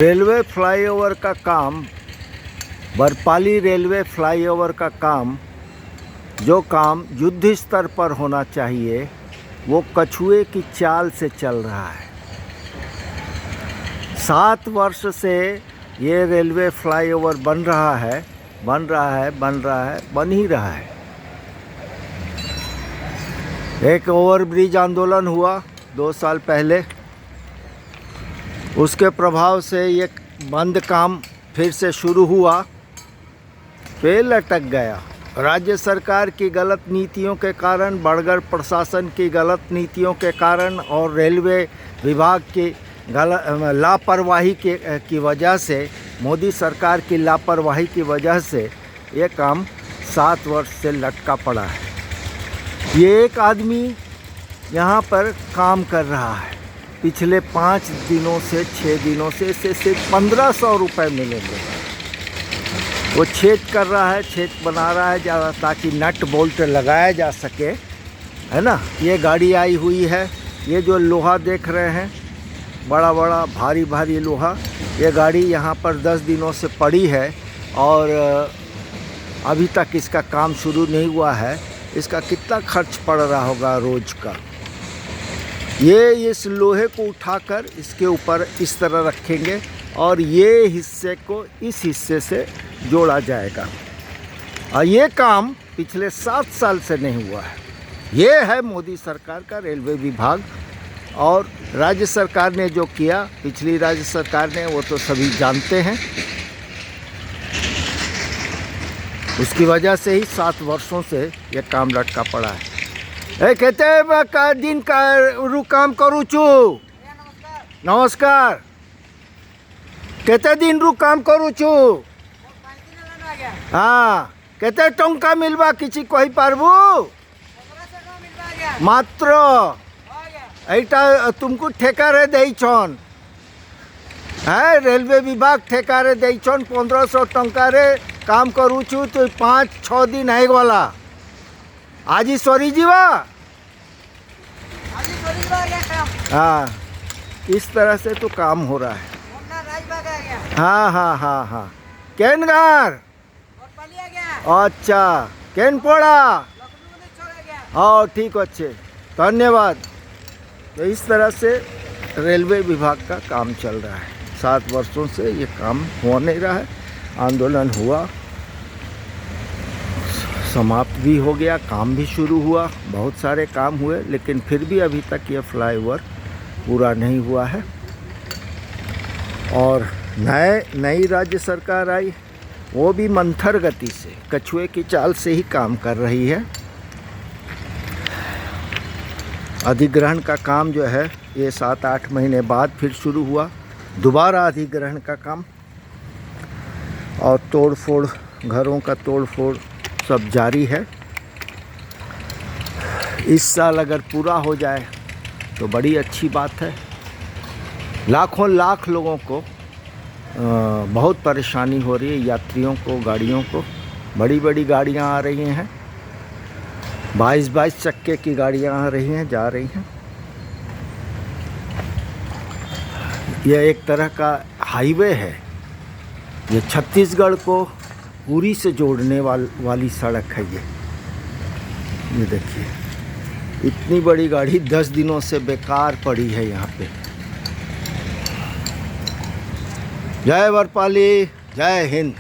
Railway flyover का काम, Barpali railway flyover का काम, जो काम युद्ध स्तर पर होना चाहिए वो कछुए की चाल से चल रहा है। 7 वर्ष से ये रेलवे फ्लाईओवर बन ही रहा है। एक ओवरब्रिज आंदोलन हुआ 2 साल पहले, उसके प्रभाव से ये बंद काम फिर से शुरू हुआ, फिर लटक गया। राज्य सरकार की गलत नीतियों के कारण, बड़गढ़ प्रशासन की गलत नीतियों के कारण और रेलवे विभाग की लापरवाही की वजह से, मोदी सरकार की लापरवाही की वजह से ये काम 7 वर्ष से लटका पड़ा है। ये एक आदमी यहाँ पर काम कर रहा है। पिछले 5 दिनों से 6 दिनों से इसे सिर्फ 1500 रुपये मिलेंगे। वो छेद कर रहा है, छेद बना रहा है ताकि नट बोल्ट लगाया जा सके, है ना। ये गाड़ी आई हुई है, ये जो लोहा देख रहे हैं, बड़ा बड़ा भारी भारी लोहा, ये गाड़ी यहाँ पर 10 दिनों से पड़ी है और अभी तक इसका काम शुरू नहीं हुआ है। इसका कितना खर्च पड़ रहा होगा रोज़ का। ये इस लोहे को उठाकर इसके ऊपर इस तरह रखेंगे और ये हिस्से को इस हिस्से से जोड़ा जाएगा। और ये काम पिछले 7 साल से नहीं हुआ है। ये है मोदी सरकार का रेलवे विभाग। और राज्य सरकार ने जो किया, पिछली राज्य सरकार ने, वो तो सभी जानते हैं। उसकी वजह से ही 7 वर्षों से ये काम लटका पड़ा है। कहते दिन का रू काम करूँ छू। नमस्कार। केते दिन रू काम करूँ छू। हाँ, केते टंका मिलवा किसी कही पारबू। मात्र एटा तुमको ठेकारे देइछन है, रेलवे विभाग ठेकारे देइछन 1500 टंका रे काम करूँ छू। तो 5-6 दिन है वाला आज ही सरी जीवा। हाँ, इस तरह से तो काम हो रहा है। हाँ हाँ हाँ हाँ, केन गार। अच्छा, केन पड़ा। हाँ ठीक, अच्छे, धन्यवाद। तो इस तरह से रेलवे विभाग का काम चल रहा है। 7 वर्षों से ये काम हो नहीं रहा है। आंदोलन हुआ, समाप्त भी हो गया, काम भी शुरू हुआ, बहुत सारे काम हुए, लेकिन फिर भी अभी तक ये फ्लाईओवर पूरा नहीं हुआ है। और नई राज्य सरकार आई, वो भी मंथर गति से, कछुए की चाल से ही काम कर रही है। अधिग्रहण का काम जो है ये 7-8 महीने बाद फिर शुरू हुआ, दोबारा अधिग्रहण का काम। और तोड़फोड़, घरों का तोड़फोड़ सब जारी है। इस साल अगर पूरा हो जाए तो बड़ी अच्छी बात है। लाखों लाख लोगों को बहुत परेशानी हो रही है, यात्रियों को, गाड़ियों को। बड़ी बड़ी गाड़ियां आ रही हैं, 22 चक्के की गाड़ियां आ रही हैं, जा रही हैं। यह एक तरह का हाईवे है। ये छत्तीसगढ़ को पुरी से जोड़ने वाली सड़क है। ये देखिए, इतनी बड़ी गाड़ी 10 दिनों से बेकार पड़ी है यहाँ पे। जय बरपाली, जय हिंद।